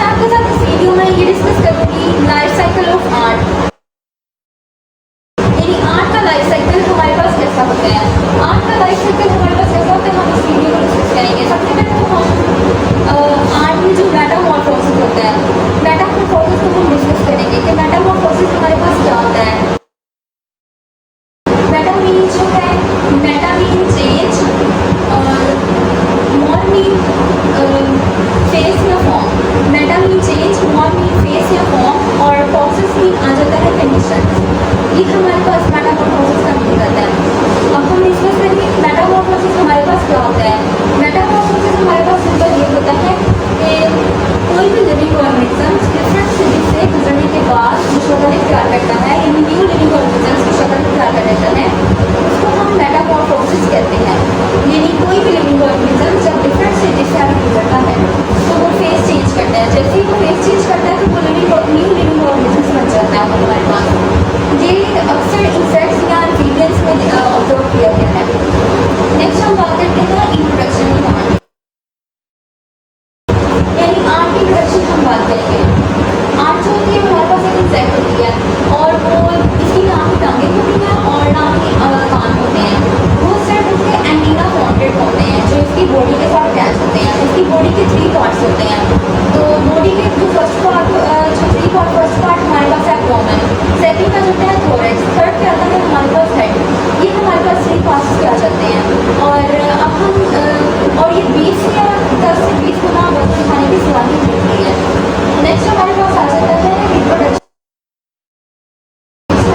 मैं आपके साथ इस वीडियो में ये डिस्कस करूँगी लाइफ साइकिल ऑफ आर्ट, यानी आर्ट का लाइफ साइकिल हमारे पास कैसा होता है। आर्ट का लाइफ साइकिल हमारे पास कैसा होता है, हम इस वीडियो में डिस्कस करेंगे। सबसे पहले तो हम आर्ट में जो मेटामॉर्फोसिस होता है, मेटामॉर्फोसिस को हम डिस्कस करेंगे कि मेटामॉर्फोसिस हमारे पास क्या होता है। मेटा मीन जो है, मेटा मीन चेंज और मॉर मीन फेस या form. Meta mean change, more mean face या फॉर्म और प्रोसेस मीन आ जाता है कंडीशन। ये हमारे पास मेटामॉर्फोसिस का मीन रहता है। अब हम डिस्कस करेंगे मेटामॉर्फोसिस हमारे पास क्या होता है। मेटामॉर्फोसिस हमारे पास सिंपल ये होता है कि कोई भी लिविंग ऑर्गेनिज्म डिफरेंट स्टेज से गुजरने के बाद जो शक्ल इख्तियार करता है, यानी न्यू लिविंग ऑर्गेनिज्म की शक्ल इख्तियार कर लेता है, उसको हम मेटामॉर्फोसिस कहते हैं। यानी कोई भी लिविंग ऑर्गेनिज्म जब डिफरेंट स्टेज से आगे गुजरता है तो वो फेस चेंज करता है। जैसे ही वो फेस चेंज करता है तो वो न्यू लिविंग ऑर्गेनिज्म बन जाता है हमारे पास। ये अक्सर इंसेक्ट्स या एम्फीबियंस में ऑब्जर्व किया गया है। नेक्स्ट हम बात करते हैं इंट्रोडक्शन की आर्ट, यानी आर्ट की इंट्रोडक्शन हम बात करेंगे। आर्ट जो होती है हमारे पास एक इंसेक्ट होती है और वो इसकी ना ही टांगें होती हैं और ना ही कान होते हैं। वो सिर्फ उसके एंटीना फॉर्मेटेड होते हैं जो इसकी बॉडी के साथ अटैच होते हैं। इसकी बॉडी के 3 पार्ट्स होते हैं। तो बॉडी के जो फर्स्ट पार्ट हमारे पास है एब्डोमेन, सेकंड का जो है थोरैक्स, थर्ड पे आता है हमारे पास हेड। ये हमारे पास 3 पार्ट्स पे आ जाते हैं। और अब हम और ये 20 या 10 से 20 गुना वजन उठाने की सलाहियत होती है। नेक्स्ट हमारे पास आ जाता है रिप्रोडक्शन।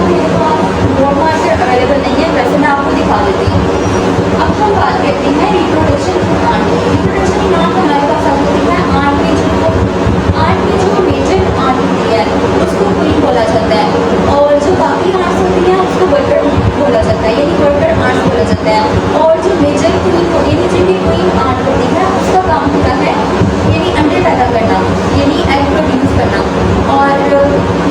मेरे पास बोर्ड मार्कर अवेलेबल नहीं है, वैसे मैं आपको दिखा देती हूँ। अब हम बात करते हैं रिप्रोडक्शन प्लांट की। रिप्रोडक्शन प्लांट हमारे पास आ जाती है आर्ट में जो मेजर आर्ट होती है उसको क्वीन बोला जाता है और जो बाकी आर्ट्स होती हैं उसको वर्कर बोला जाता है, यानी वर्कर आर्ट्स बोला जाता है। और जो मेजर क्वीन यानी जिनकी क्वीन आर्ट होती है उसका काम होता है यानी अंडे पैदा करना, यानी एग प्रोड्यूस करना और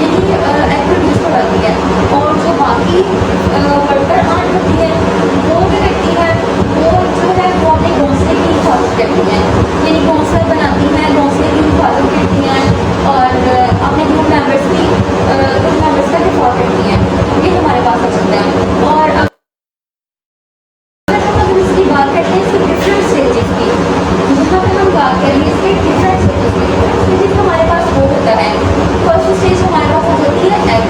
यही एग प्रोड्यूस करवाती है। और जो बाकी वर्कर आर्ट होती है वो क्या करती है, वो जो है वो अपने घोंसले की हिफाजत करती है, यानी घोंसला बनाती है, घोंसले की हिफाजत करती हैं और अपने ग्रुप मेंबर्स का दिफा करती हैं। ये हमारे पास आ सकता है। और अगर इसकी बात करते हैं इसके डिफरेंट स्टेजेस की, यहाँ पे हम बात करेंगे इसके डिफरेंट स्टेजेस की। स्टेजेस हमारे पास वो होता है, फर्स्ट स्टेज हमारे पास आ जाती है एग।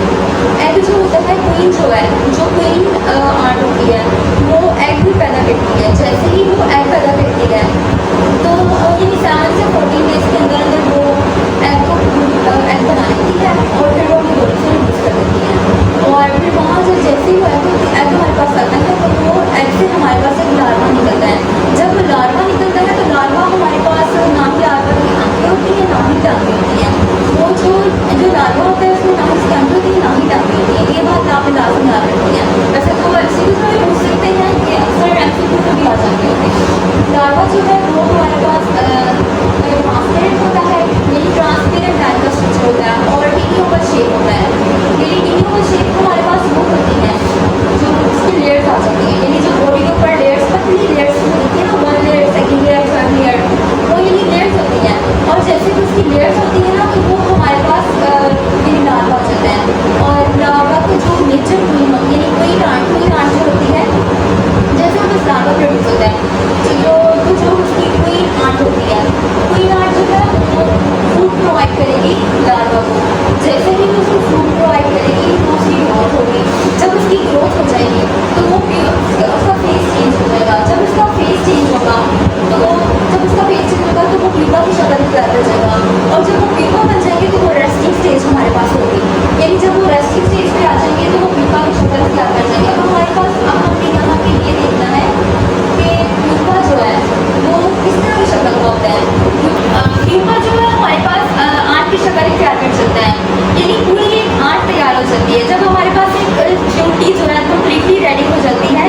एग जो होता है क्वीन जो है, जो क्वीन आर्ट होती है वो एग भी पैदा करती है। जैसे ही वो एग पैदा करती है तो यानी 7 से 14 डेज के अंदर अंदर वो एग बना लेती है और फिर वो अपनी बॉडी से रिलीज कर देती है। और फिर वहाँ से जैसे ही वो एग हमारे पास आता है तो वो एग से हमारे पास एक लार्वा निकलता है। जब लार्वा निकलता है तो लार्वा हमारे पास ना ही लार्वा की आंखें होती हैं ना ही टांगें होती हैं। वो जो लार्वा होता है उसमें ना ही स्टैंड होती है ना ही टांगें होती हैं। ये बात आप लाजम याद रखती है। वैसे तो एमसीक्यू में पूछ सकते हैं कि अक्सर एमसीक्यू में भी आ जाते होते हैं। लार्वा जो है वो हमारे पास ट्रांसपेरेंट होता है, यानी ट्रांसपेरेंट टाइप का स्ट्रक्चर होता है और टीनी ओवल शेप होता है। यानी टीनी ओवल शेप हमारे पास वो होती है जो उसकी लेयर्स आ जाती हैं, यानी जो बॉडी के ऊपर लेयर्स, पतली लेयर्स होती है ना, 1 layer, 2nd layer, 3rd layer, वो यानी लेयर्स होती हैं। और जैसे कि उसकी लेयर्स होती है ना तो वो हमारे पास यानी लार्वा आ जाता है। और लार्वा को जो नेचर क्वीन होती है, यानी क्वीन आर्ट जो होती है, जैसे उसमें लार्वा प्रोड्यूस होता है जो उसकी क्वीन आर्ट होती है, क्वीन आर्ट जो है वो फूड प्रोवाइड करेगी लार्वा को। जैसे ही वो उसको फूड प्रोवाइड करेगी तो उसकी ग्रोथ होगी। जब उसकी ग्रोथ हो जाएगी तो वो उसका फेस चेंज हो जाएगा। जब उसका फेस चेंज होगा तो वो पीपा की शक्ल इख्तियार कर जाएगा। और जब वो पीपा बन जाएंगे तो वो रेस्टिंग स्टेज हमारे पास होगी, यानी जब वो रेस्टिंग स्टेज पे आ जाएंगे तो वो पीपा की शक्ल इख्तियार कर जाएंगे। अब हमारे पास अब हमें यहाँ पे ये देखना है कि पीपा जो है वो किस तरह की शक्ल का होता है। पीपा जो है हमारे पास आर्ट की शक्ल इख्तियार कर सकता है, यानी पूरी एक आर्ट तैयार हो जाती है। जब हमारे पास एक च्यूटी जो है कम्प्लीटली रेडी हो जाती है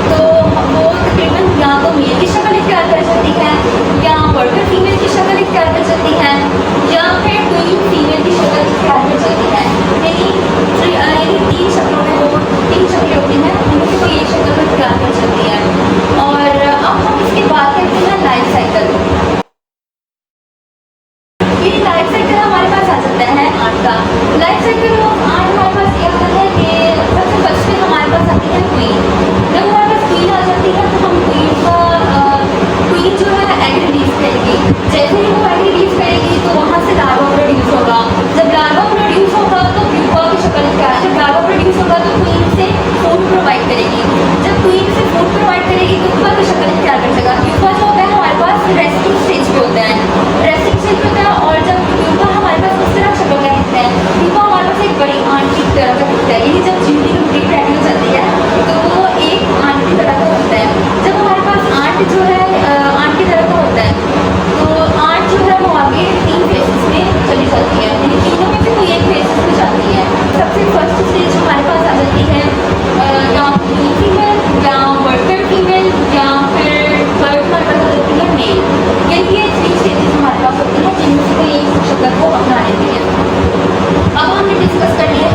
तो वो तकरीबन या तो मेल की शक्ल इख्तियार कर सकती है या वर्कर फीमेल की शक्ल इख्तियार कर सकती है या फिर क्वीन फीमेल की शक्ल इख्तियार कर सकती है। यानी 3 शक्लों में वो 3 शक्लें आ जाता है आर्ट का। लाइफ साइकिल ऑफ आर्ट हमारे पास ये आता है कि सबसे फर्स्ट में हमारे पास आती है क्वीन। जब हमारे पास क्वीन आ जाती है तो हम क्वीन जो है एग रिलीज करेगी। जैसे ही वो एग रिलीज करेगी तो वहाँ से लार्वा प्रोड्यूस होगा। जब लार्वा प्रोड्यूस होगा तो प्यूपा की शक्ल क्या है, जब लार्वा प्रोड्यूस होगा तो क्वीन से फूड प्रोवाइड करेगी। जब क्वीन से फूड प्रोवाइड करेगी तो प्यूपा की शक्ल क्या कर देगा। प्यूपा जो होता है हमारे पास रेस्टिंग स्टेज पे होता है, रेस्टिंग स्टेज पे होता है। और जब प्यूपा हमारे पास किस तरह शक्ल का दिखता है, प्यूपा हमारे पास एक बड़ी आंट की तरह का दिखता है। यानी जब जिंदगी कंप्लीट रेडी हो जाती है तो वो एक आंट की तरह का होता है। जब हमारे पास आंट जो है आंट की तरह का होता है तो आंट जो है वो आगे 3 फेसेस में चली जाती है, यानी तीनों में से कोई एक फेसेस में जाती है। सबसे फर्स्ट स्टेज हमारे पास आ जाती है या फीमेल या वर्कर फीमेल या फिर थर्ड हमारे पास आ जाती है मेल। यानी ये 3 स्टेजेस हमारे पास होती है जिनमें से कोई एक शक्ल को अपना लेती है। अब हमने डिस्कस कर लिया